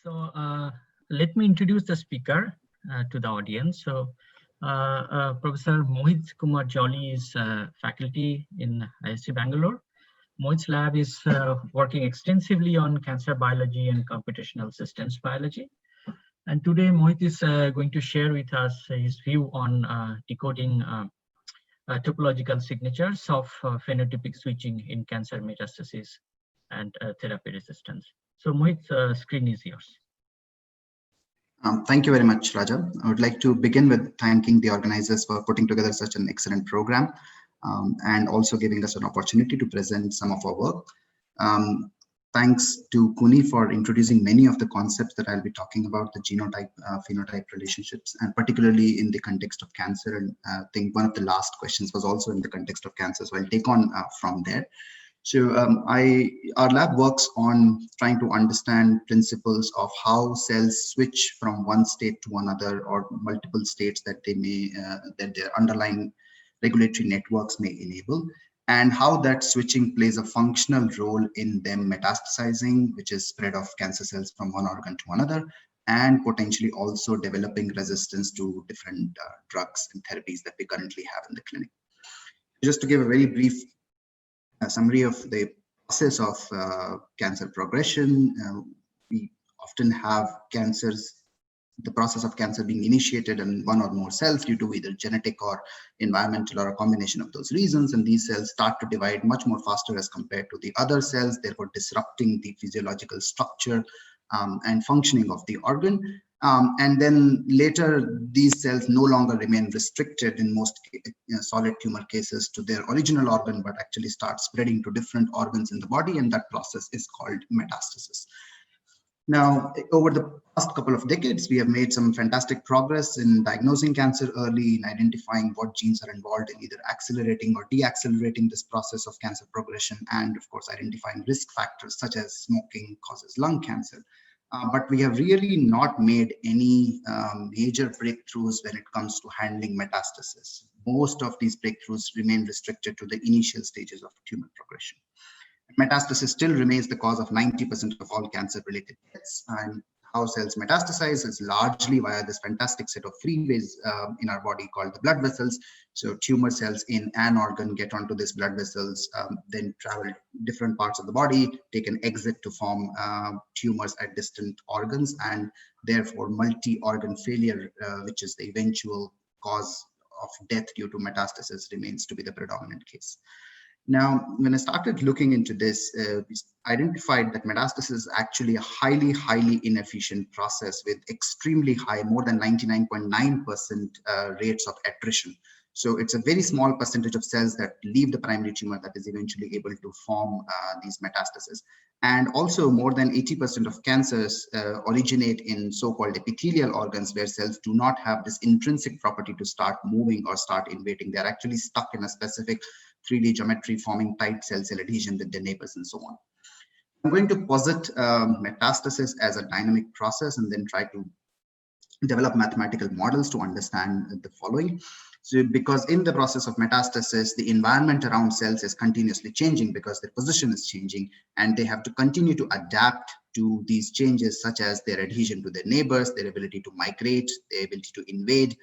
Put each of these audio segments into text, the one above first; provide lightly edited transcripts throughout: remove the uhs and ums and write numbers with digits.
So let me introduce the speaker to the audience. So Professor Mohit Kumar Jolly is faculty in IISc Bangalore. Mohit's lab is working extensively on cancer biology and computational systems biology. And today Mohit is going to share with us his view on decoding topological signatures of phenotypic switching in cancer metastasis and therapy resistance. So Mohit, screen is yours. Thank you very much, Raja. I would like to begin with thanking the organizers for putting together such an excellent program and also giving us an opportunity to present some of our work. Thanks to Kuni for introducing many of the concepts that I'll be talking about, the genotype-phenotype relationships, and particularly in the context of cancer. And I think one of the last questions was also in the context of cancer, so I'll take on from there. So our lab works on trying to understand principles of how cells switch from one state to another, or multiple states that they may that their underlying regulatory networks may enable, and how that switching plays a functional role in them metastasizing, which is spread of cancer cells from one organ to another, and potentially also developing resistance to different drugs and therapies that we currently have in the clinic. Just to give a very brief summary of the process of cancer progression, we often have the process of cancer being initiated in one or more cells due to either genetic or environmental or a combination of those reasons, and these cells start to divide much more faster as compared to the other cells, therefore disrupting the physiological structure and functioning of the organ. And then later, these cells no longer remain restricted in most solid tumor cases to their original organ, but actually start spreading to different organs in the body, and that process is called metastasis. Now, over the past couple of decades, we have made some fantastic progress in diagnosing cancer early, in identifying what genes are involved in either accelerating or deaccelerating this process of cancer progression, and of course, identifying risk factors such as smoking causes lung cancer. But we have really not made any major breakthroughs when it comes to handling metastasis. Most of these breakthroughs remain restricted to the initial stages of tumor progression. Metastasis still remains the cause of 90% of all cancer-related deaths, and how cells metastasize is largely via this fantastic set of freeways in our body called the blood vessels. So tumor cells in an organ get onto these blood vessels, then travel different parts of the body, take an exit to form tumors at distant organs, and therefore multi-organ failure, which is the eventual cause of death due to metastasis, remains to be the predominant case. Now, when I started looking into this, we identified that metastasis is actually a highly inefficient process with extremely high, more than 99.9% rates of attrition. So it's a very small percentage of cells that leave the primary tumor that is eventually able to form these metastases. And also more than 80% of cancers originate in so-called epithelial organs, where cells do not have this intrinsic property to start moving or start invading. They're actually stuck in a specific 3D geometry, forming tight cell-cell adhesion with their neighbors and so on. I'm going to posit metastasis as a dynamic process and then try to develop mathematical models to understand the following. So because in the process of metastasis, the environment around cells is continuously changing because their position is changing, and they have to continue to adapt to these changes, such as their adhesion to their neighbors, their ability to migrate, their ability to invade,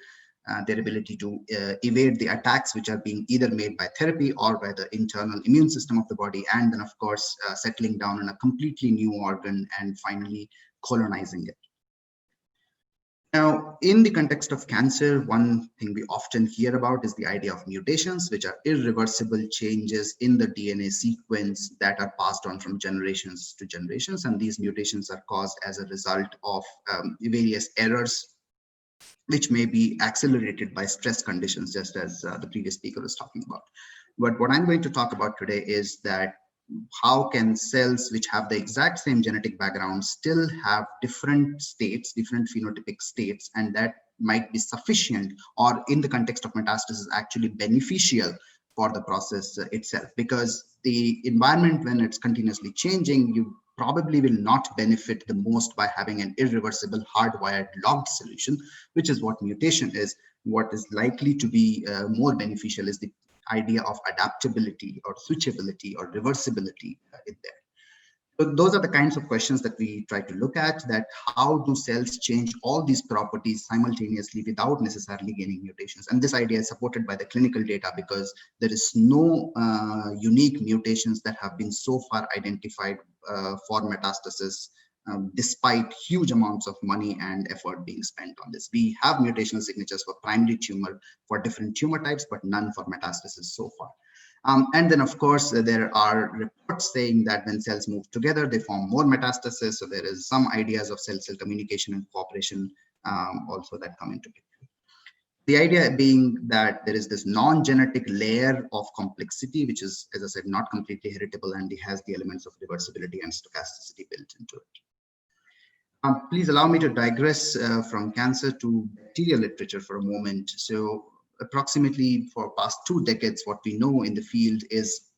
their ability to evade the attacks which are being either made by therapy or by the internal immune system of the body, and then of course settling down in a completely new organ and finally colonizing it. Now, in the context of cancer, one thing we often hear about is the idea of mutations, which are irreversible changes in the DNA sequence that are passed on from generations to generations, and these mutations are caused as a result of various errors which may be accelerated by stress conditions, just as the previous speaker was talking about. But what I'm going to talk about today is that how can cells which have the exact same genetic background still have different states, different phenotypic states, and that might be sufficient, or in the context of metastasis, actually beneficial for the process itself. Because the environment, when it's continuously changing, you probably will not benefit the most by having an irreversible hardwired logged solution, which is what mutation is. What is likely to be more beneficial is the idea of adaptability or switchability or reversibility in there. So those are the kinds of questions that we try to look at, that how do cells change all these properties simultaneously without necessarily gaining mutations. And this idea is supported by the clinical data, because there is no unique mutations that have been so far identified for metastasis, despite huge amounts of money and effort being spent on this. We have mutational signatures for primary tumor for different tumor types, but none for metastasis so far. And then, of course, there are reports saying that when cells move together, they form more metastasis. So there is some ideas of cell-cell communication and cooperation also that come into picture. The idea being that there is this non-genetic layer of complexity, which is, as I said, not completely heritable, and it has the elements of reversibility and stochasticity built into it. Please allow me to digress from cancer to bacterial literature for a moment. So approximately for past 2 decades, what we know in the field is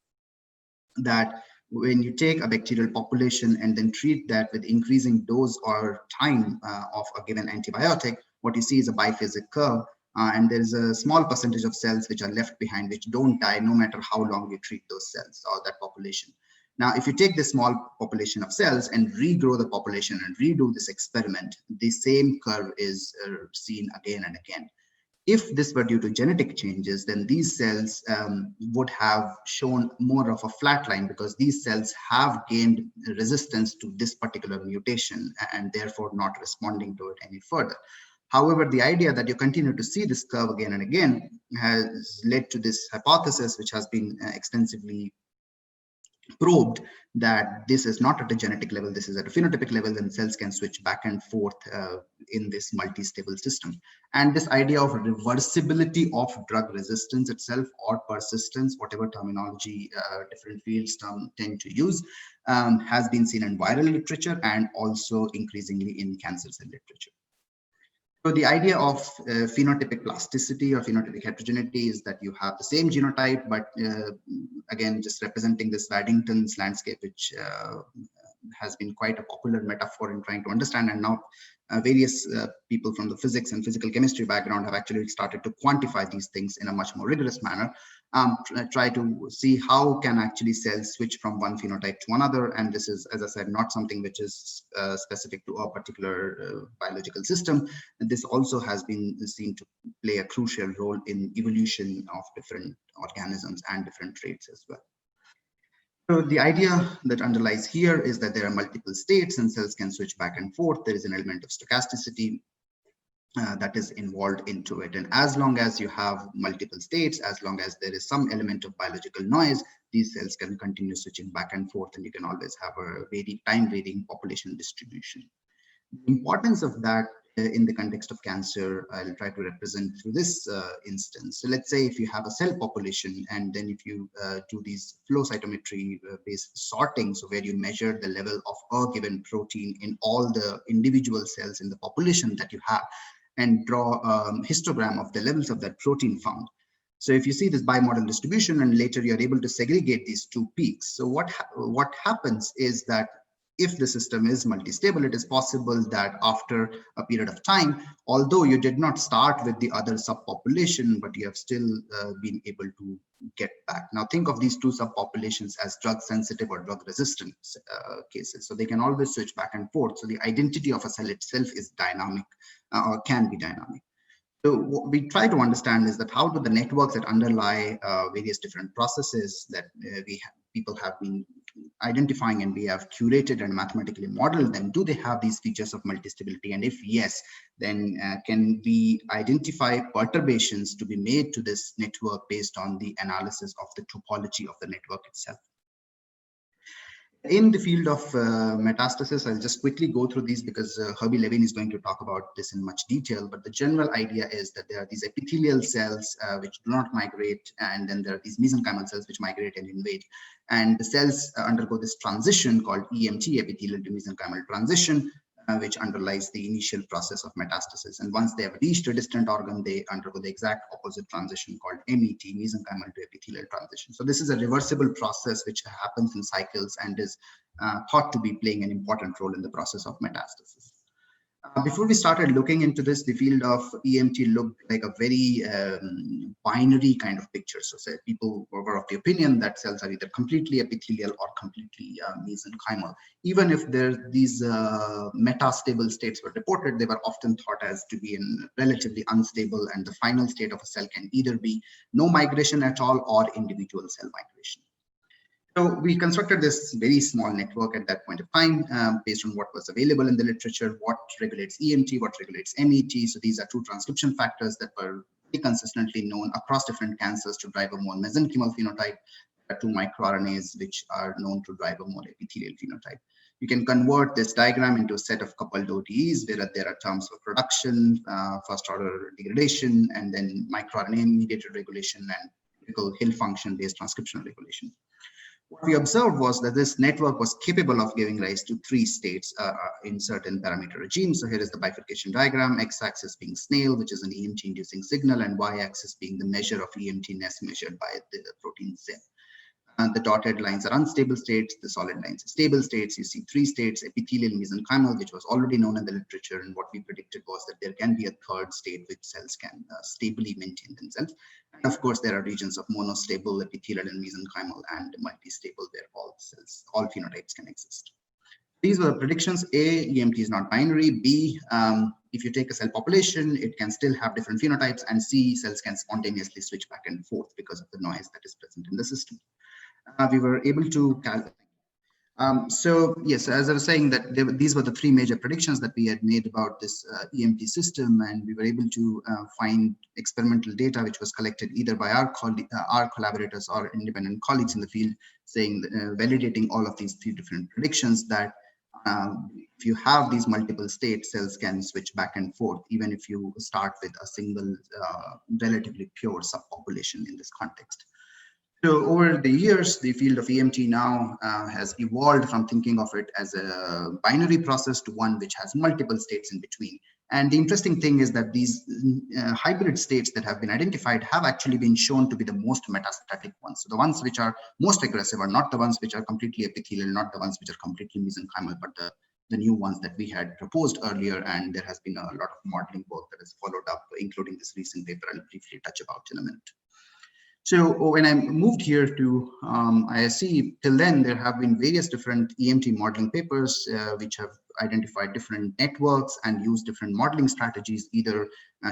that when you take a bacterial population and then treat that with increasing dose or time of a given antibiotic, what you see is a biphasic curve. And there is a small percentage of cells which are left behind, which don't die no matter how long you treat those cells or that population. Now, if you take this small population of cells and regrow the population and redo this experiment, the same curve is seen again and again. If this were due to genetic changes, then these cells would have shown more of a flat line, because these cells have gained resistance to this particular mutation and therefore not responding to it any further. However, the idea that you continue to see this curve again and again has led to this hypothesis, which has been extensively probed, that this is not at a genetic level, this is at a phenotypic level, and cells can switch back and forth in this multi-stable system. And this idea of reversibility of drug resistance itself, or persistence, whatever terminology different fields tend to use, has been seen in viral literature and also increasingly in cancer cell literature. So the idea of phenotypic plasticity or phenotypic heterogeneity is that you have the same genotype, but again, just representing this Waddington's landscape, which has been quite a popular metaphor in trying to understand. And now various people from the physics and physical chemistry background have actually started to quantify these things in a much more rigorous manner. Try to see how can actually cells switch from one phenotype to another. And this is, as I said, not something which is specific to a particular biological system. This also has been seen to play a crucial role in evolution of different organisms and different traits as well. So the idea that underlies here is that there are multiple states and cells can switch back and forth. There is an element of stochasticity that is involved into it. And as long as you have multiple states, as long as there is some element of biological noise, these cells can continue switching back and forth, and you can always have a time varying population distribution. The importance of that in the context of cancer, I'll try to represent through this instance. So let's say if you have a cell population, and then if you do these flow cytometry based sorting, so where you measure the level of a given protein in all the individual cells in the population that you have, and draw a histogram of the levels of that protein found. So if you see this bimodal distribution, and later you're able to segregate these two peaks. So what happens is that if the system is multi-stable, it is possible that after a period of time, although you did not start with the other subpopulation, but you have still been able to get back. Now think of these two subpopulations as drug sensitive or drug resistant cases. So they can always switch back and forth. So the identity of a cell itself is dynamic or can be dynamic. So what we try to understand is that how do the networks that underlie various different processes that people have been identifying and we have curated and mathematically modeled them, do they have these features of multistability? And if yes, then can we identify perturbations to be made to this network based on the analysis of the topology of the network itself? In the field of metastasis, I'll just quickly go through these because Herbie Levin is going to talk about this in much detail. But the general idea is that there are these epithelial cells which do not migrate, and then there are these mesenchymal cells which migrate and invade. And the cells undergo this transition called EMT, epithelial to mesenchymal transition, which underlies the initial process of metastasis. And once they have reached a distant organ, they undergo the exact opposite transition called MET, mesenchymal to epithelial transition. So this is a reversible process which happens in cycles and is thought to be playing an important role in the process of metastasis. Before we started looking into this, the field of EMT looked like a very binary kind of picture. So say people were of the opinion that cells are either completely epithelial or completely mesenchymal. Even if these metastable states were reported, they were often thought as to be relatively unstable, and the final state of a cell can either be no migration at all or individual cell migration. So we constructed this very small network at that point of time based on what was available in the literature, what regulates EMT, what regulates MET. So these are two transcription factors that were consistently known across different cancers to drive a more mesenchymal phenotype. There are two microRNAs which are known to drive a more epithelial phenotype. You can convert this diagram into a set of coupled ODEs where there are terms for production, first order degradation, and then microRNA mediated regulation and typical Hill function based transcriptional regulation. What we observed was that this network was capable of giving rise to three states in certain parameter regimes. So here is the bifurcation diagram, x-axis being snail, which is an EMT-inducing signal, and y-axis being the measure of EMT-ness measured by the protein Z. The dotted lines are unstable states, the solid lines are stable states. You see three states, epithelial, mesenchymal, which was already known in the literature, and what we predicted was that there can be a third state which cells can stably maintain themselves. And of course, there are regions of monostable, epithelial, and mesenchymal, and multistable, where all phenotypes can exist. These were the predictions. A, EMT is not binary. B, if you take a cell population, it can still have different phenotypes. And C, cells can spontaneously switch back and forth because of the noise that is present in the system. We were able to calculate. So yes, as I was saying, that these were the three major predictions that we had made about this EMT system, and we were able to find experimental data which was collected either by our collaborators or independent colleagues in the field, saying validating all of these three different predictions that if you have these multiple states, cells can switch back and forth, even if you start with a single relatively pure subpopulation in this context. So over the years, the field of EMT now has evolved from thinking of it as a binary process to one which has multiple states in between. And the interesting thing is that these hybrid states that have been identified have actually been shown to be the most metastatic ones. So the ones which are most aggressive are not the ones which are completely epithelial, not the ones which are completely mesenchymal, but the new ones that we had proposed earlier. And there has been a lot of modeling work that has followed up, including this recent paper I'll briefly touch about in a minute. So when I moved here to IISc, till then there have been various different EMT modeling papers which have identified different networks and used different modeling strategies, either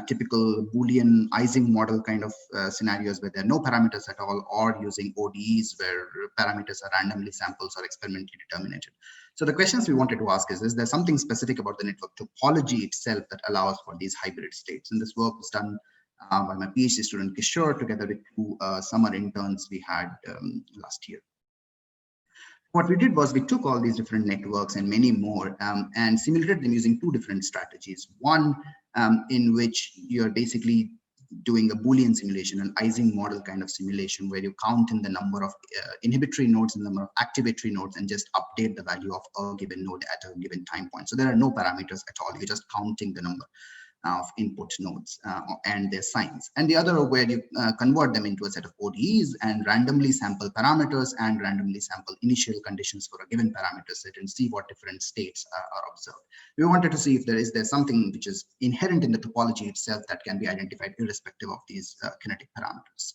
typical Boolean Ising model kind of scenarios where there are no parameters at all, or using ODEs where parameters are randomly sampled or experimentally determined. So the questions we wanted to ask is there something specific about the network topology itself that allows for these hybrid states? And this work was done by my PhD student Kishore, together with two summer interns we had last year. What we did was we took all these different networks and many more and simulated them using two different strategies. One in which you're basically doing a Boolean simulation, an Ising model kind of simulation, where you count in the number of inhibitory nodes and the number of activatory nodes and just update the value of a given node at a given time point. So there are no parameters at all. You're just counting the number of input nodes and their signs. And the other where you convert them into a set of ODEs and randomly sample parameters and randomly sample initial conditions for a given parameter set and see what different states are observed. We wanted to see if there is something which is inherent in the topology itself that can be identified irrespective of these kinetic parameters.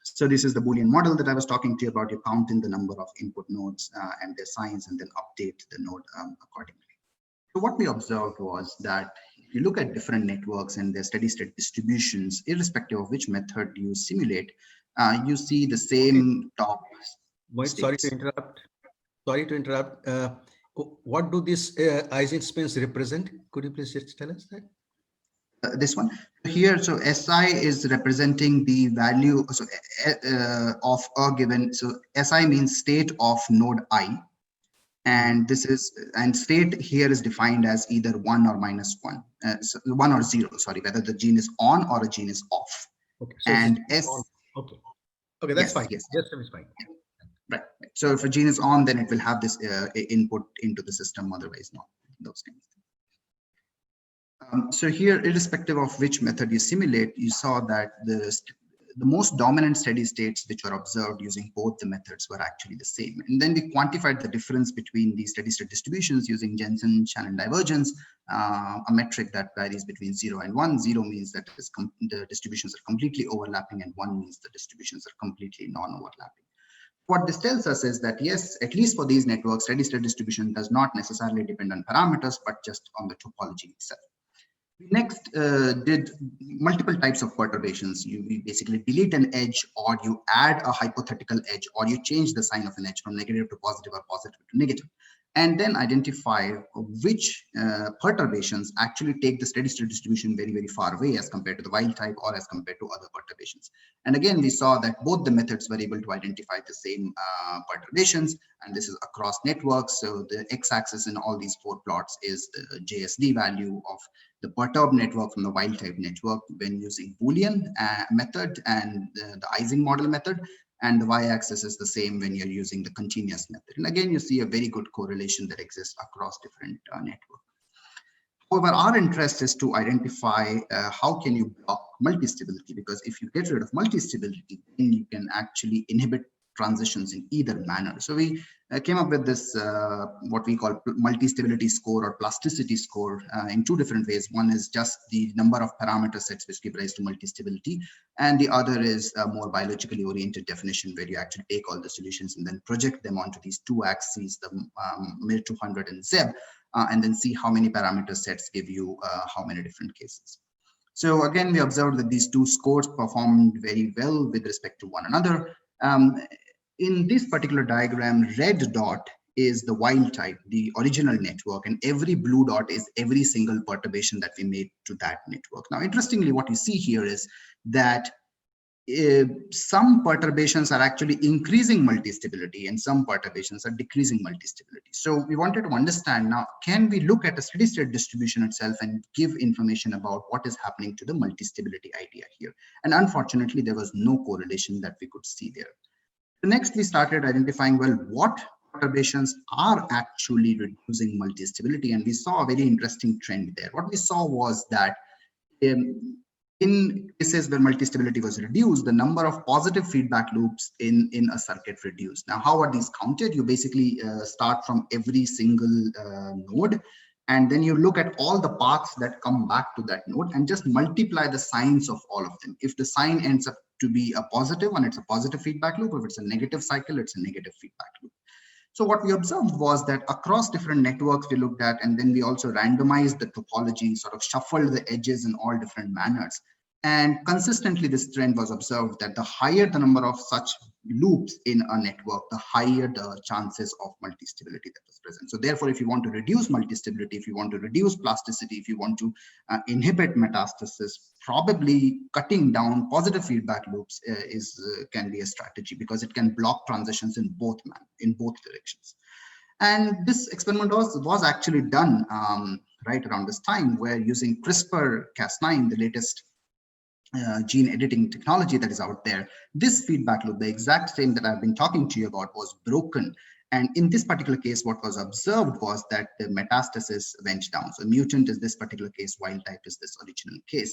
So this is the Boolean model that I was talking to you about. You count in the number of input nodes and their signs and then update the node accordingly. So what we observed was that if you look at different networks and their steady state distributions, irrespective of which method you simulate, you see the same top states. Sorry to interrupt. What do these Ising spins represent? Could you please just tell us that? This one here, so SI is representing the value of a given. So SI means state of node I. And this is, and state here is defined as either 1 or -1, so 1 or 0, sorry, whether the gene is on or a gene is off. Okay, so and okay, that's fine. Yes, just is fine. Right. So if a gene is on, then it will have this input into the system, otherwise not. Those kinds of things. So here, irrespective of which method you simulate, you saw that the most dominant steady states which were observed using both the methods were actually the same. And then we quantified the difference between these steady state distributions using Jensen-Shannon divergence, a metric that varies between 0 and 1. 0 means that the distributions are completely overlapping, and 1 means the distributions are completely non-overlapping. What this tells us is that, yes, at least for these networks, steady state distribution does not necessarily depend on parameters, but just on the topology itself. We next did multiple types of perturbations. You basically delete an edge, or you add a hypothetical edge, or you change the sign of an edge from negative to positive or positive to negative, and then identify which perturbations actually take the steady state distribution very, very far away as compared to the wild type or as compared to other perturbations. And again, we saw that both the methods were able to identify the same perturbations, and this is across networks. So the x-axis in all these 4 plots is the JSD value of the perturbed network from the wild type network when using Boolean method and the Ising model method. And the y-axis is the same when you're using the continuous method. And again, you see a very good correlation that exists across different networks. However, our interest is to identify how can you block multistability, because if you get rid of multistability, then you can actually inhibit transitions in either manner. So we came up with this what we call multistability score or plasticity score in 2 different ways. One is just the number of parameter sets which give rise to multistability, and the other is a more biologically oriented definition where you actually take all the solutions and then project them onto these 2 axes, the MIL200 and ZEB, and then see how many parameter sets give you how many different cases. So again, we observed that these 2 scores performed very well with respect to one another. In this particular diagram, red dot is the wild type, the original network, and every blue dot is every single perturbation that we made to that network. Now, interestingly, what you see here is that some perturbations are actually increasing multistability and some perturbations are decreasing multistability. So we wanted to understand now, can we look at a steady state distribution itself and give information about what is happening to the multistability idea here? And unfortunately, there was no correlation that we could see there. So next, we started identifying, well, what perturbations are actually reducing multistability, and we saw a very interesting trend there. What we saw was that in cases where multistability was reduced, the number of positive feedback loops in a circuit reduced. Now, how are these counted? You basically start from every single node, and then you look at all the paths that come back to that node and just multiply the signs of all of them. If the sign ends up to be a positive one, it's a positive feedback loop. If it's a negative cycle, it's a negative feedback loop. So what we observed was that across different networks we looked at, and then we also randomized the topology, sort of shuffled the edges in all different manners. And consistently, this trend was observed that the higher the number of such loops in a network, the higher the chances of multistability that was present. So therefore, if you want to reduce multistability, if you want to reduce plasticity, if you want to inhibit metastasis, probably cutting down positive feedback loops can be a strategy, because it can block transitions in both directions. And this experiment was actually done right around this time, where using CRISPR-Cas9, the latest gene editing technology that is out there, this feedback loop, the exact same that I've been talking to you about, was broken. And in this particular case, what was observed was that the metastasis went down. So mutant is this particular case, wild type is this original case.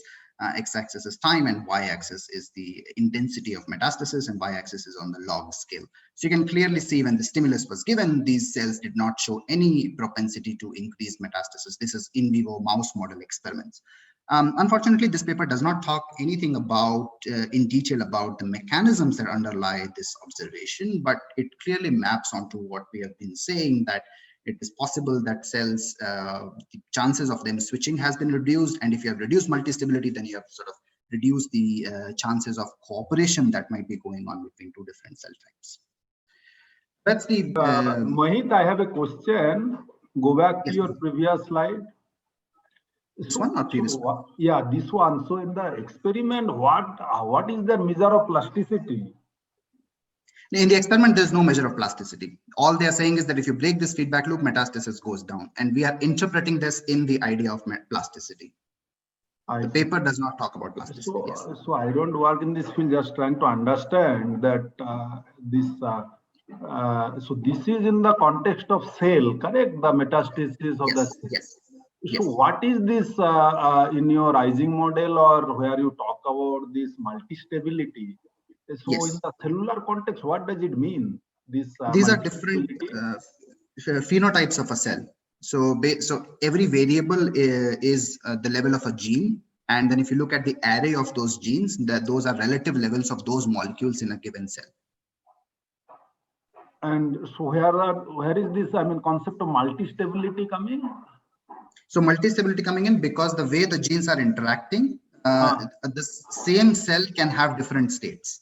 X-axis is time and y-axis is the intensity of metastasis, and y-axis is on the log scale. So you can clearly see when the stimulus was given, these cells did not show any propensity to increase metastasis. This is in vivo mouse model experiments. Unfortunately, this paper does not talk anything about in detail about the mechanisms that underlie this observation, but it clearly maps onto what we have been saying, that it is possible that cells, the chances of them switching has been reduced. And if you have reduced multistability, then you have sort of reduced the chances of cooperation that might be going on between 2 different cell types. That's the... Mohit, I have a question. Go back to your previous slide. This one or previous one? Yeah, this one. So in the experiment, what is the measure of plasticity? In the experiment, there's no measure of plasticity. All they are saying is that if you break this feedback loop, metastasis goes down. And we are interpreting this in the idea of plasticity. The paper does not talk about plasticity. So, yes. So I don't work in this field, just trying to understand that so this is in the context of cell, correct? The metastasis of yes, the cell. Yes. Yes. So what is this in your Ising model, or where you talk about this multistability? So Yes. in the cellular context, what does it mean? This These are different phenotypes of a cell. So, every variable is the level of a gene. And then if you look at the array of those genes, those are relative levels of those molecules in a given cell. And so where is this, I mean, concept of multistability coming? So multistability coming in because the way the genes are interacting, the same cell can have different states.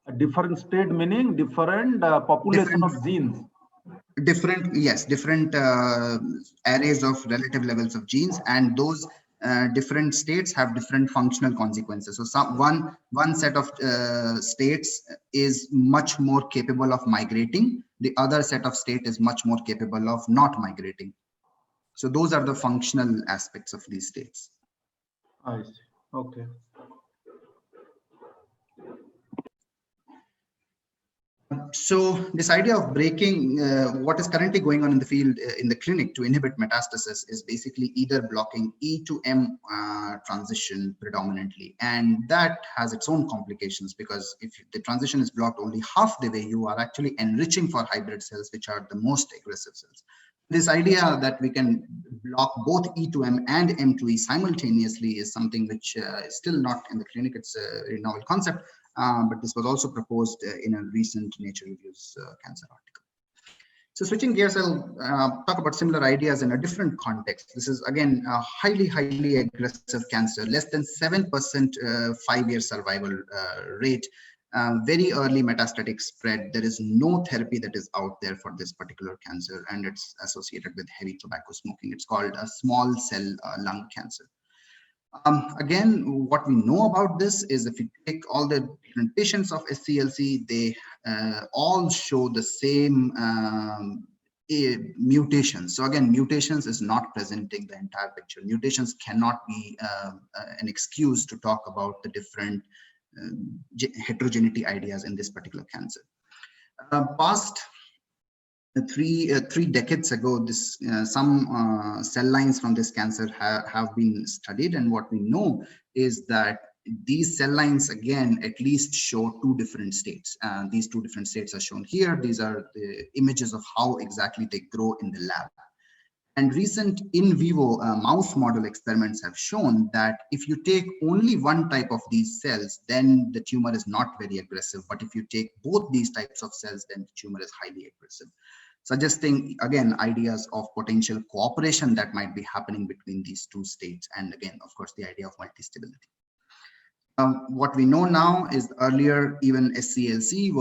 A different state meaning different population of genes. Different arrays of relative levels of genes, and those different states have different functional consequences. So one set of states is much more capable of migrating. The other set of state is much more capable of not migrating. So those are the functional aspects of these states. I see. Okay. So this idea of breaking what is currently going on in the field in the clinic to inhibit metastasis is basically either blocking E to M transition predominantly, and that has its own complications, because if the transition is blocked only half the way, you are actually enriching for hybrid cells, which are the most aggressive cells. This idea that we can block both E to M and M to E simultaneously is something which is still not in the clinic. It's a very novel concept, but this was also proposed in a recent Nature Reviews cancer article. So switching gears, I'll talk about similar ideas in a different context. This is again a highly aggressive cancer, less than 7% 5-year survival rate. Very early metastatic spread. There is no therapy that is out there for this particular cancer, and it's associated with heavy tobacco smoking. It's called a small cell lung cancer. Again, what we know about this is if you take all the different patients of SCLC, they all show the same mutations. So again, mutations is not presenting the entire picture. Mutations cannot be an excuse to talk about the different heterogeneity ideas in this particular cancer. Past three decades ago, this some cell lines from this cancer have been studied, and what we know is that these cell lines again at least show two different states. These two different states are shown here. These are the images of how exactly they grow in the lab. And recent in vivo mouse model experiments have shown that if you take only one type of these cells, then the tumor is not very aggressive. But if you take both these types of cells, then the tumor is highly aggressive, suggesting again ideas of potential cooperation that might be happening between these two states. And again, of course, the idea of multistability. What we know now is earlier even SCLC,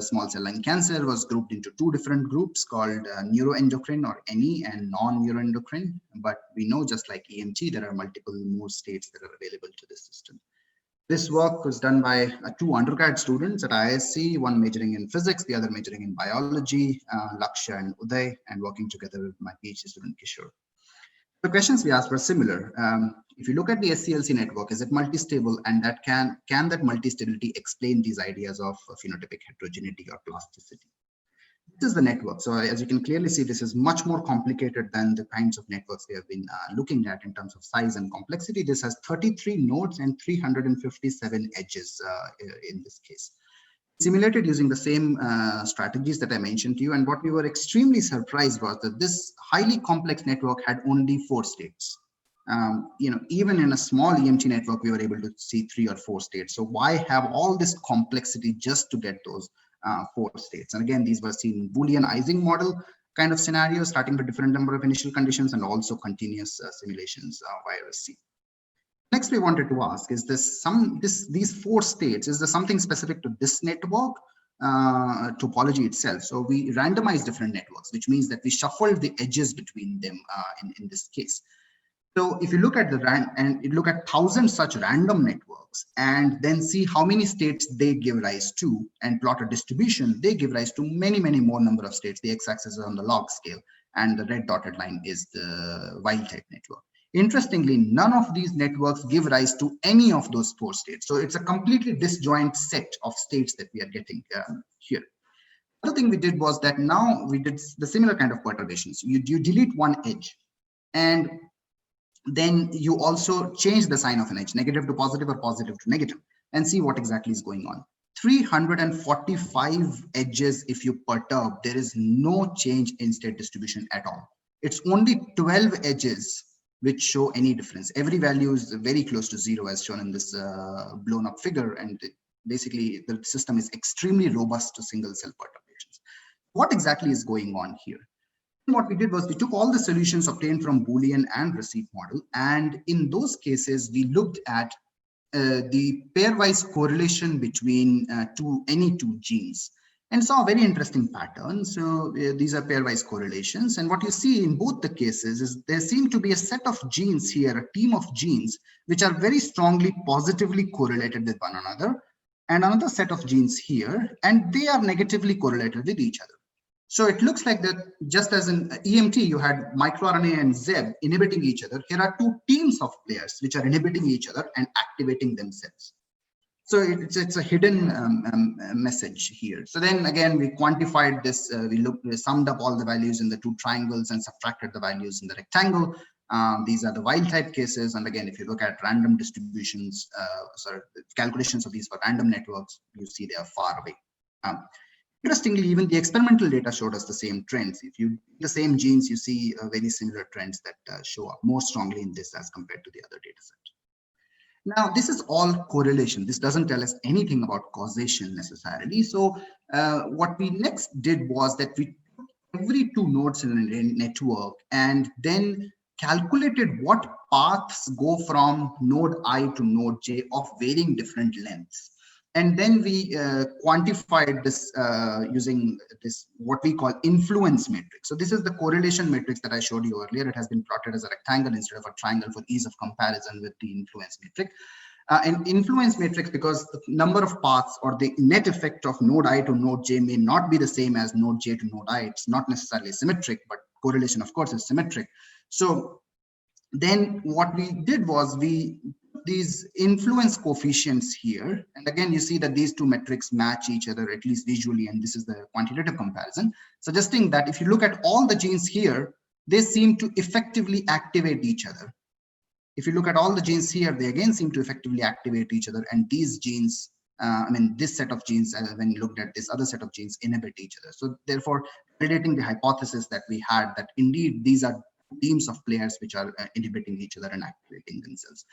small cell lung cancer, was grouped into two different groups called neuroendocrine or NE and non-neuroendocrine. But we know, just like EMG, there are multiple more states that are available to this system. This work was done by two undergrad students at IISc, one majoring in physics, the other majoring in biology, Lakshya and Uday, and working together with my PhD student Kishore. The questions we asked were similar. If you look at the SCLC network, is it multistable, and that can that multistability explain these ideas of phenotypic heterogeneity or plasticity? This is the network. So as you can clearly see, this is much more complicated than the kinds of networks we have been looking at in terms of size and complexity. This has 33 nodes and 357 edges in this case. Simulated using the same strategies that I mentioned to you. And what we were extremely surprised was that this highly complex network had only 4 states. Even in a small EMG network, we were able to see 3 or 4 states. So why have all this complexity just to get those 4 states? And again, these were seen in Boolean Ising model kind of scenarios, starting with different number of initial conditions and also continuous simulations via RSC. Next, we wanted to ask, is these 4 states, is there something specific to this network topology itself? So we randomized different networks, which means that we shuffled the edges between them in this case. So if you look at look at 1,000 such random networks and then see how many states they give rise to and plot a distribution, they give rise to many more number of states. The x-axis is on the log scale and the red dotted line is the wild type network. Interestingly, none of these networks give rise to any of those 4 states. So it's a completely disjoint set of states that we are getting here. The other thing we did was that now we did the similar kind of perturbations. You delete one edge. And then you also change the sign of an edge, negative to positive or positive to negative, and see what exactly is going on. 345 edges, if you perturb, there is no change in state distribution at all. It's only 12 edges which show any difference. Every value is very close to zero, as shown in this blown up figure, and basically the system is extremely robust to single cell perturbations. What exactly is going on here? What we did was we took all the solutions obtained from Boolean and receipt model, and in those cases we looked at the pairwise correlation between any two genes, and saw a very interesting pattern. So these are pairwise correlations, and what you see in both the cases is there seem to be a set of genes here, a team of genes which are very strongly positively correlated with one another, and another set of genes here, and they are negatively correlated with each other. So it looks like that just as in EMT, you had microRNA and ZEB inhibiting each other. Here are two teams of players which are inhibiting each other and activating themselves. So it's a hidden message here. So then again, we quantified this. We summed up all the values in the two triangles and subtracted the values in the rectangle. These are the wild type cases. And again, if you look at random distributions, calculations of these for random networks, you see they are far away. Interestingly, even the experimental data showed us the same trends. If you the same genes, you see very similar trends that show up more strongly in this as compared to the other data set. Now, this is all correlation. This doesn't tell us anything about causation necessarily. So what we next did was that we took every two nodes in a network and then calculated what paths go from node I to node J of varying different lengths. And then we quantified this using this, what we call influence matrix. So this is the correlation matrix that I showed you earlier. It has been plotted as a rectangle instead of a triangle for ease of comparison with the influence matrix. An influence matrix, because the number of paths or the net effect of node I to node J may not be the same as node J to node I. It's not necessarily symmetric, but correlation, of course, is symmetric. So then what we did was we these influence coefficients here, and again you see that these two metrics match each other, at least visually, and this is the quantitative comparison, suggesting that if you look at all the genes here, they seem to effectively activate each other. If you look at all the genes here, they again seem to effectively activate each other, and these genes, this set of genes, when you looked at this other set of genes, inhibit each other. So therefore, validating the hypothesis that we had, that indeed these are teams of players which are inhibiting each other and activating themselves.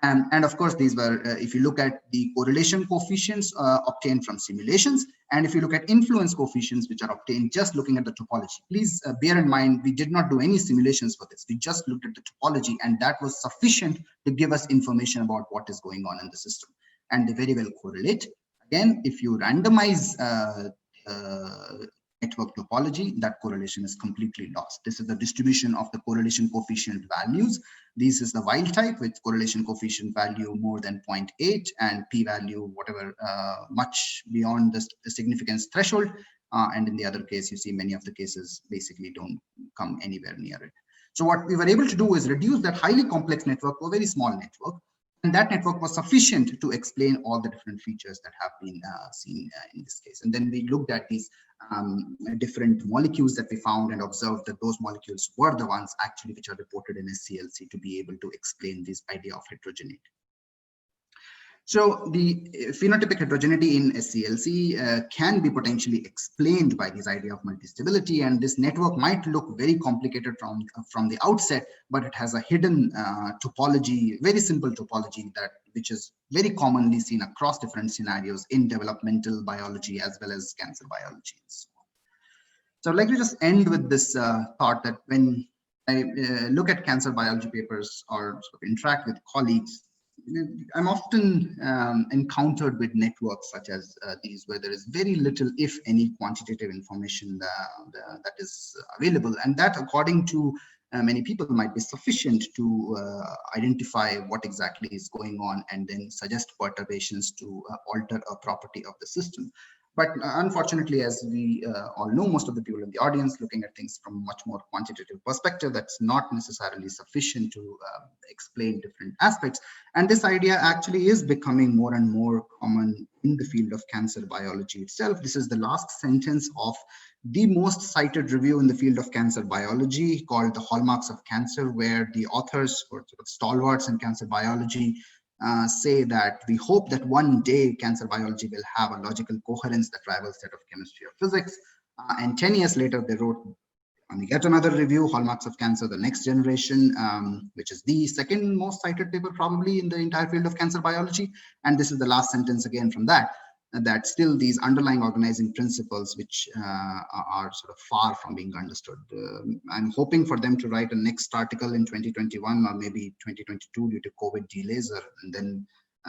And of course, these were, if you look at the correlation coefficients obtained from simulations, and if you look at influence coefficients, which are obtained just looking at the topology. Please bear in mind, we did not do any simulations for this. We just looked at the topology, and that was sufficient to give us information about what is going on in the system. And they very well correlate. Again, if you randomize network topology, that correlation is completely lost. This is the distribution of the correlation coefficient values. This is the wild type with correlation coefficient value more than 0.8 and p-value whatever much beyond the significance threshold. And in the other case, you see many of the cases basically don't come anywhere near it. So what we were able to do is reduce that highly complex network to a very small network. And that network was sufficient to explain all the different features that have been seen in this case. And then we looked at these different molecules that we found and observed that those molecules were the ones actually which are reported in SCLC to be able to explain this idea of heterogeneity. So the phenotypic heterogeneity in SCLC can be potentially explained by this idea of multistability, and this network might look very complicated from the outset, but it has a hidden topology, very simple topology which is very commonly seen across different scenarios in developmental biology as well as cancer biology. So I'd like to just end with this thought that when I look at cancer biology papers or sort of interact with colleagues, I'm often encountered with networks such as these, where there is very little, if any, quantitative information that is available, and that, according to many people, might be sufficient to identify what exactly is going on and then suggest perturbations to alter a property of the system. But unfortunately, as we all know, most of the people in the audience looking at things from a much more quantitative perspective, that's not necessarily sufficient to explain different aspects. And this idea actually is becoming more and more common in the field of cancer biology itself. This is the last sentence of the most cited review in the field of cancer biology, called The Hallmarks of Cancer, where the authors, or sort of stalwarts in cancer biology, say that we hope that one day cancer biology will have a logical coherence that rivals that of chemistry or physics. And 10 years later, they wrote on yet another review, Hallmarks of Cancer, the Next Generation, which is the second most cited paper probably in the entire field of cancer biology. And this is the last sentence again from that, that still these underlying organizing principles, which are sort of far from being understood. I'm hoping for them to write a next article in 2021 or maybe 2022 due to COVID delays, and then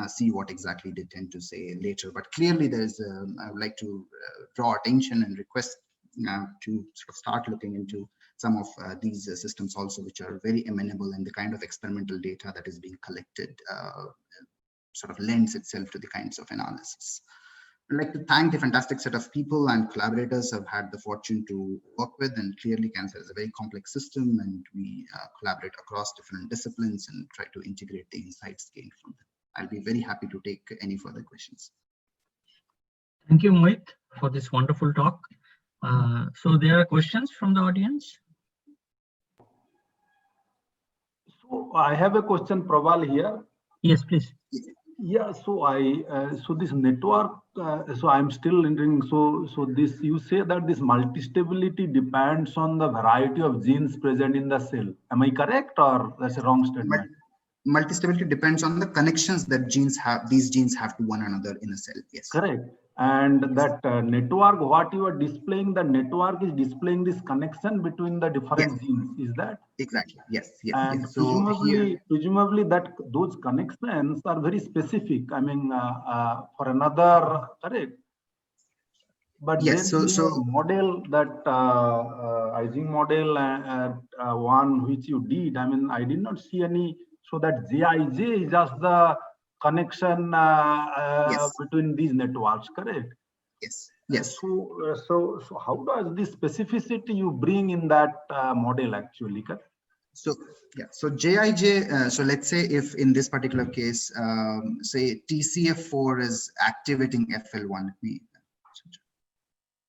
see what exactly they tend to say later. But clearly there's, I would like to draw attention and request to sort of start looking into some of these systems also, which are very amenable, and the kind of experimental data that is being collected sort of lends itself to the kinds of analysis. I'd like to thank the fantastic set of people and collaborators I've had the fortune to work with. And clearly cancer is a very complex system, and we collaborate across different disciplines and try to integrate the insights gained from them. I'll be very happy to take any further questions. Thank you, Mohit, for this wonderful talk. So there are questions from the audience. So I have a question, Prabal, here. Yes, please. Yeah, so so this network, so I'm still wondering, so this, you say that this multistability depends on the variety of genes present in the cell. Am I correct, or that's a wrong statement? Multistability depends on the connections that these genes have to one another in a cell. Yes. Correct. And that network, what you are displaying, the network is displaying this connection between the different genes. Is that? Exactly. Yes. Yes. And yes. So presumably that those connections are very specific. I mean, for another, correct? But yes. then So model, that Ising model, one which you did, I mean, I did not see any. So that Jij is just the connection yes. between these networks, correct? Yes. Yes. So how does this specificity you bring in that model actually, correct? So yeah, so Jij, so let's say if in this particular case, say TCF4 is activating FL1,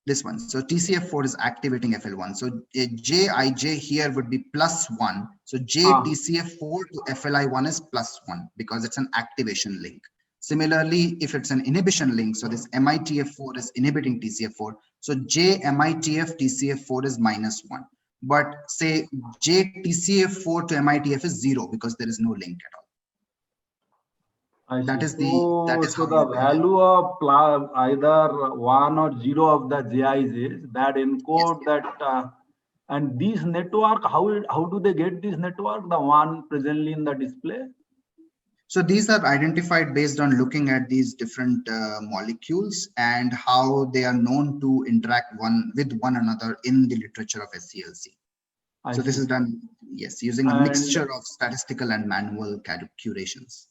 this one. So TCF4 is activating FL1. So Jij here would be +1. So JTCF4 to FLI1 is +1 because it's an activation link. Similarly, if it's an inhibition link, so this MITF4 is inhibiting TCF4. So JMITF TCF4 is -1. But say JTCF4 to MITF is 0 because there is no link at all. That is so the value of either 1 or 0 of the Jij that encode that, and this network, how do they get this network, the one presently in the display? So these are identified based on looking at these different molecules and how they are known to interact with one another in the literature of SCLC. So this is done, yes, using a mixture of statistical and manual curations.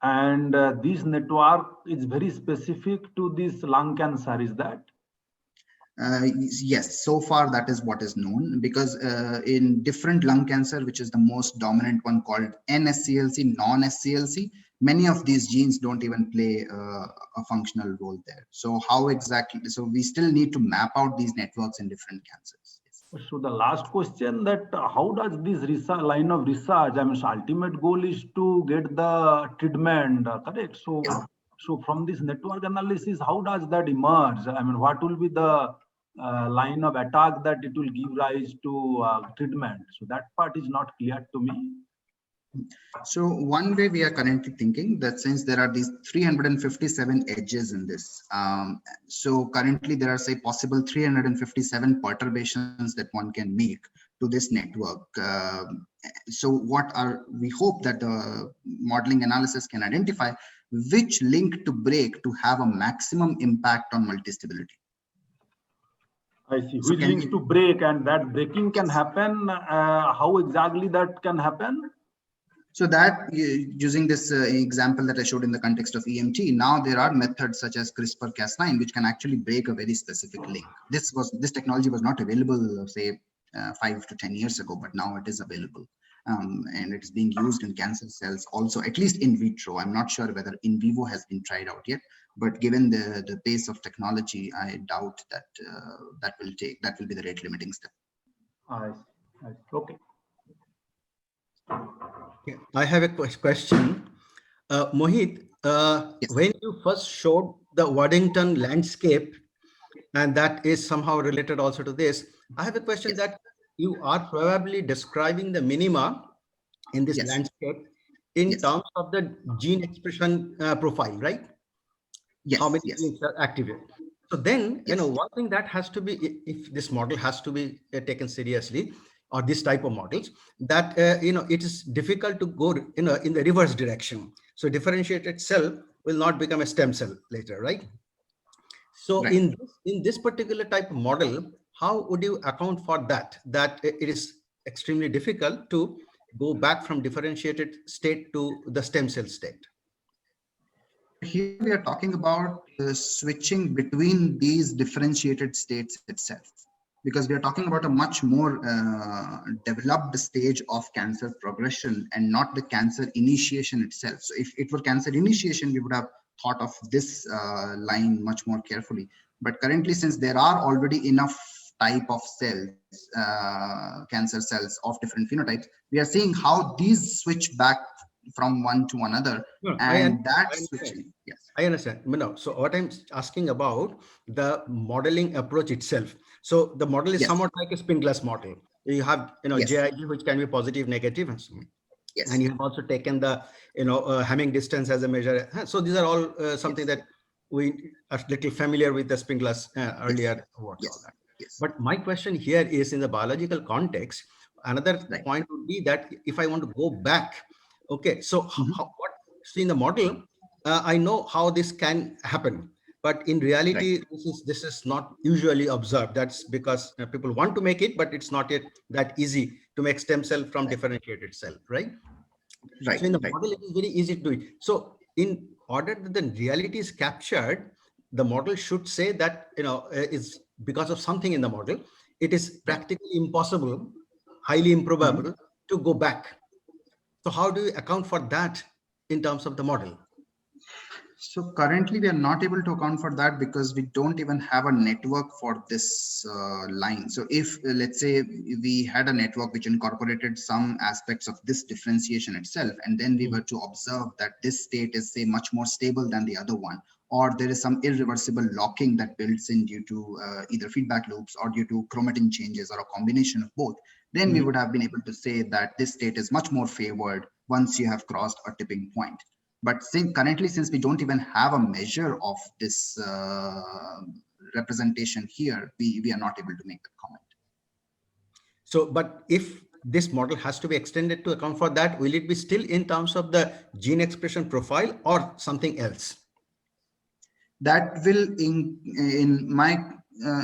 And this network is very specific to this lung cancer, is that? Yes, so far that is what is known, because in different lung cancer, which is the most dominant one called NSCLC, non-SCLC, many of these genes don't even play a functional role there. So how exactly, so we still need to map out these networks in different cancers. So the last question, that how does this line of research, I mean, so ultimate goal is to get the treatment, correct? So, so from this network analysis, how does that emerge? I mean, what will be the line of attack that it will give rise to treatment? So that part is not clear to me. So one way we are currently thinking that since there are these 357 edges in this, so currently there are, say, possible 357 perturbations that one can make to this network. So we hope that the modeling analysis can identify which link to break to have a maximum impact on multistability. I see. Which links to break, and that breaking can happen. How exactly that can happen? So that using this example that I showed in the context of EMT, now there are methods such as CRISPR-Cas9 which can actually break a very specific link. This technology was not available, say, 5 to 10 years ago, but now it is available. And it is being used in cancer cells also, at least in vitro. I'm not sure whether in vivo has been tried out yet, but given the pace of technology, I doubt that that will be the rate limiting step. Okay. I have a question. Mohit, Yes. when you first showed the Waddington landscape, and that is somehow related also to this, I have a question that you are probably describing the minima in this landscape in terms of the gene expression profile, right? Yes. How many genes are activated? So then, one thing that has to be, if this model has to be taken seriously, or this type of models, that it is difficult to go in the reverse direction. So differentiated cell will not become a stem cell later, right? So in this particular type of model, how would you account for that it is extremely difficult to go back from differentiated state to the stem cell state? Here we are talking about switching between these differentiated states itself, because we are talking about a much more developed stage of cancer progression and not the cancer initiation itself. So if it were cancer initiation, we would have thought of this line much more carefully. But currently, since there are already enough type of cells, cancer cells of different phenotypes, we are seeing how these switch back from one to another. No, and that's switching. Yes, I understand. No, so what I'm asking about the modeling approach itself. So the model is somewhat like a spin glass model. You have JIG, which can be positive, negative, and so on. And you have also taken the Hamming distance as a measure. So these are all something that we are little familiar with the spin glass earlier. All that. But my question here is, in the biological context, another point would be that if I want to go back, okay, so in the model, I know how this can happen, but in reality, this is not usually observed. That's because people want to make it, but it's not yet that easy to make stem cell from differentiated cell, right? So in the model, it is very easy to do it. So in order that the reality is captured, the model should say that is because of something in the model, it is practically impossible, highly improbable to go back. So how do you account for that in terms of the model? So currently we are not able to account for that because we don't even have a network for this line. So if let's say we had a network which incorporated some aspects of this differentiation itself, and then we were to observe that this state is, say, much more stable than the other one, or there is some irreversible locking that builds in due to either feedback loops or due to chromatin changes or a combination of both, then we would have been able to say that this state is much more favored once you have crossed a tipping point. But currently, since we don't even have a measure of this representation here, we are not able to make the comment. So, but if this model has to be extended to account for that, will it be still in terms of the gene expression profile or something else? That will, in my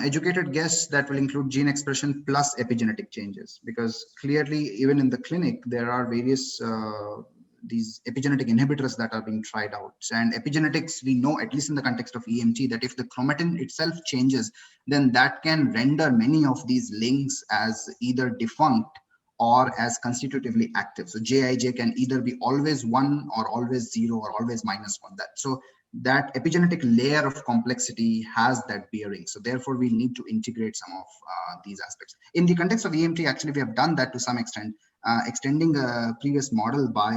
educated guess, that will include gene expression plus epigenetic changes, because clearly, even in the clinic, there are various these epigenetic inhibitors that are being tried out. And epigenetics, we know, at least in the context of EMT, that if the chromatin itself changes, then that can render many of these links as either defunct or as constitutively active. So JIJ can either be always 1 or always 0 or always -1. So that epigenetic layer of complexity has that bearing. So therefore, we need to integrate some of these aspects. In the context of EMT, actually, we have done that to some extent, extending a previous model by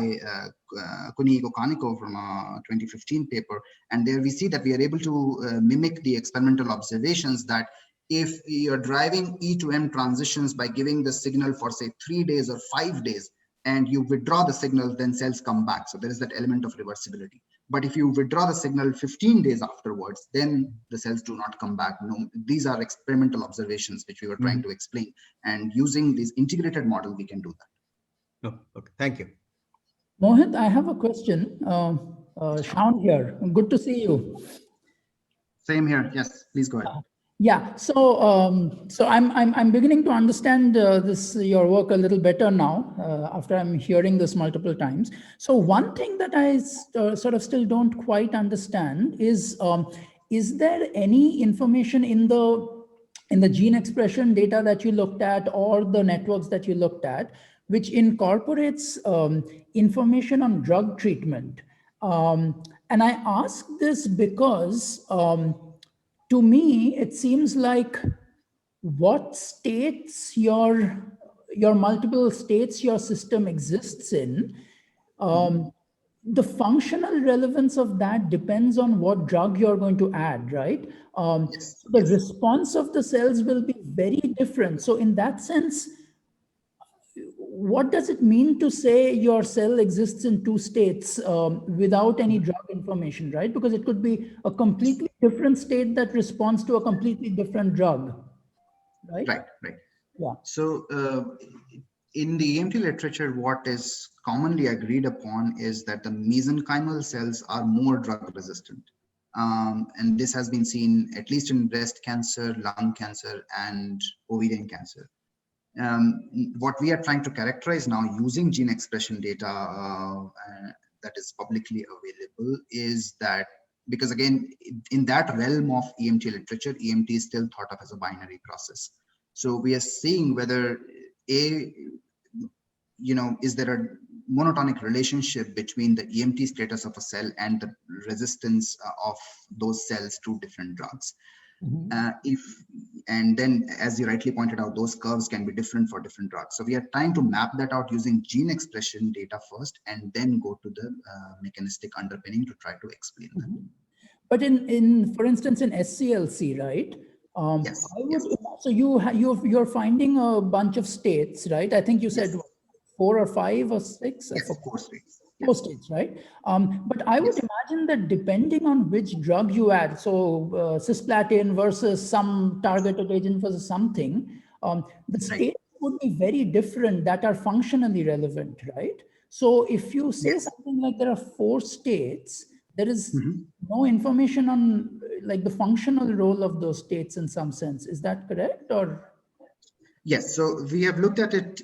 Kunwar from a 2015 paper. And there we see that we are able to mimic the experimental observations that if you're driving E to M transitions by giving the signal for, say, 3 days or 5 days, and you withdraw the signal, then cells come back. So there is that element of reversibility. But if you withdraw the signal 15 days afterwards, then the cells do not come back. No, these are experimental observations which we were trying to explain. And using this integrated model, we can do that. Oh, okay, thank you. Mohit, I have a question. Sean here. Good to see you. Same here. Yes, please go ahead. Yeah, so I'm beginning to understand your work a little better now after I'm hearing this multiple times. So one thing that I sort of still don't quite understand is there any information in the gene expression data that you looked at or the networks that you looked at which incorporates information on drug treatment? And I ask this because to me, it seems like what states your multiple states your system exists in, the functional relevance of that depends on what drug you're going to add, right? Yes, The yes. response of the cells will be very different. So in that sense, what does it mean to say your cell exists in two states without any drug information, right? Because it could be a completely different state that responds to a completely different drug, right? Right, right. Yeah. So in the EMT literature, what is commonly agreed upon is that the mesenchymal cells are more drug resistant. And this has been seen at least in breast cancer, lung cancer, and ovarian cancer. What we are trying to characterize now using gene expression data that is publicly available is that, because again, in that realm of EMT literature, EMT is still thought of as a binary process. So we are seeing whether is there a monotonic relationship between the EMT status of a cell and the resistance of those cells to different drugs. And then, as you rightly pointed out, those curves can be different for different drugs. So we are trying to map that out using gene expression data first, and then go to the mechanistic underpinning to try to explain that. But for instance, in SCLC, right? Yes. So you're finding a bunch of states, right? I think you said 4 or 5 or 6. Yes, 4 states. Four states, right? But I would imagine that depending on which drug you add, so cisplatin versus some targeted agent versus something, the states would be very different that are functionally relevant, right? So if you say something like there are 4 states, there is no information on like the functional role of those states in some sense. Is that correct? Or yes, so we have looked at it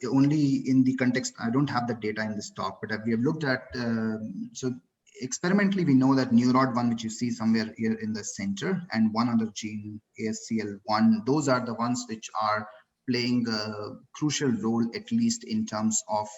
only in the context. I don't have the data in this talk, but we have looked at, so experimentally, we know that Neurod1, which you see somewhere here in the center, and one other gene, ASCL1, those are the ones which are playing a crucial role, at least in terms of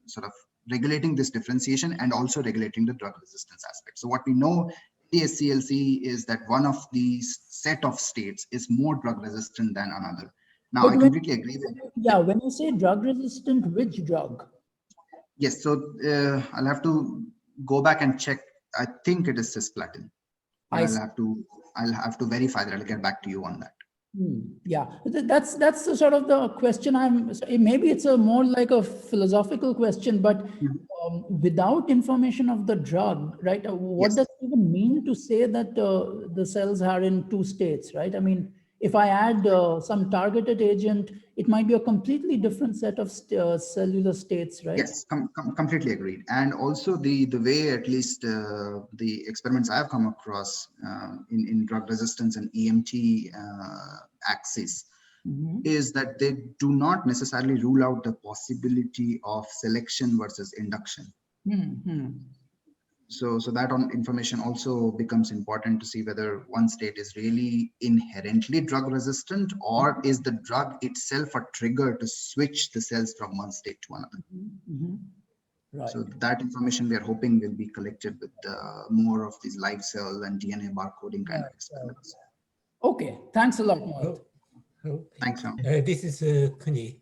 sort of regulating this differentiation and also regulating the drug resistance aspect. So what we know the SCLC is that one of these set of states is more drug resistant than another. Now, I completely agree with you. Yeah, when you say drug resistant, which drug? Yes, so I'll have to go back and check. I think it is cisplatin. I'll have to verify that. I'll get back to you on that. Yeah, that's the sort of the question maybe it's a more like a philosophical question, but without information of the drug, right? What does it even mean to say that the cells are in 2 states, right? I mean, if I add some targeted agent, it might be a completely different set of cellular states, right? Yes, completely agreed. And also the way, at least the experiments I've come across in drug resistance and EMT axis is that they do not necessarily rule out the possibility of selection versus induction. So that information also becomes important to see whether one state is really inherently drug resistant, or is the drug itself a trigger to switch the cells from one state to another. Right. So that information we are hoping will be collected with more of these live cell and DNA barcoding kind of experiments. Okay, thanks a lot, Mohit. Thanks, Ram. This is Kaneko.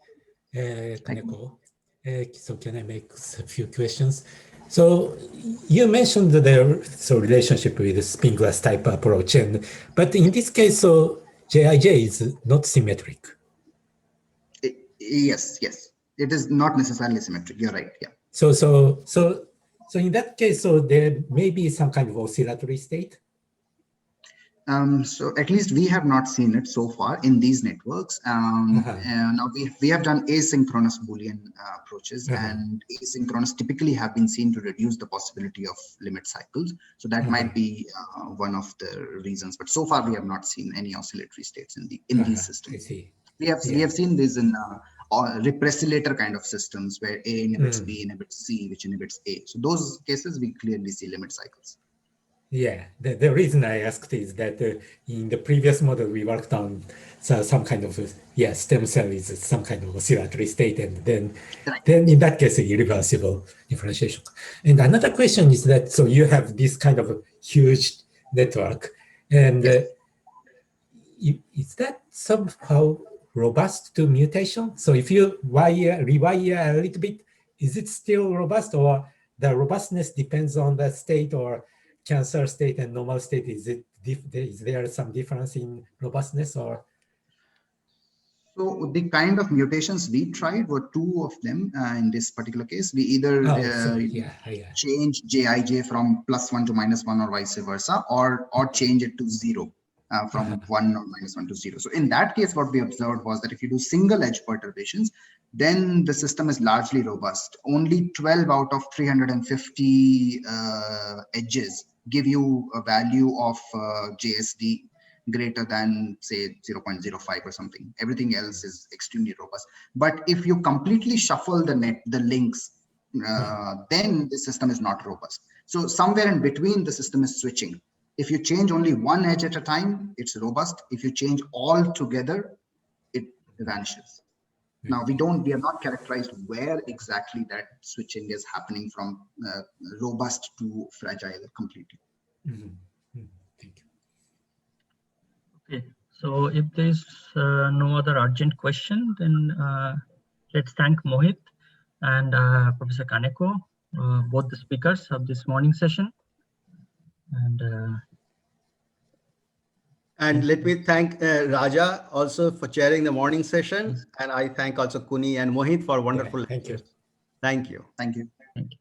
So can I make a few questions? So you mentioned the relationship with the spin glass type approach, but in this case, so JIJ is not symmetric. Yes, it is not necessarily symmetric. You're right. Yeah. So in that case, so there may be some kind of oscillatory state. So at least we have not seen it so far in these networks. Now we have done asynchronous Boolean approaches, and asynchronous typically have been seen to reduce the possibility of limit cycles. So that might be one of the reasons. But so far we have not seen any oscillatory states in these systems. I see. We have seen this in repressilator kind of systems where A inhibits B, inhibits C, which inhibits A. So those cases we clearly see limit cycles. Yeah, the reason I asked is that in the previous model we worked on some kind of stem cell is some kind of oscillatory state, and then in that case irreversible differentiation. And another question is that so you have this kind of huge network, and is that somehow robust to mutation? So if you rewire a little bit, is it still robust, or the robustness depends on the state or cancer state and normal state? Is there some difference in robustness, or? So the kind of mutations we tried were two of them in this particular case. We either change Jij from +1 to -1 or vice versa, or change it to 0 from 1 or -1 to 0. So in that case, what we observed was that if you do single edge perturbations, then the system is largely robust. Only 12 out of 350 edges give you a value of JSD greater than say 0.05 or something. Everything else is extremely robust. But if you completely shuffle the links, then the system is not robust. So somewhere in between, the system is switching. If you change only one edge at a time, it's robust. If you change all together, it vanishes. Now we have not characterized where exactly that switching is happening from robust to fragile completely. Thank you. Okay, so if there's no other urgent question, then let's thank Mohit and Professor Kaneko, both the speakers of this morning session. And let me thank Raja also for chairing the morning session. And I thank also Kuni and Mohit for wonderful lectures. Thank you. Thank you. Thank you. Thank you.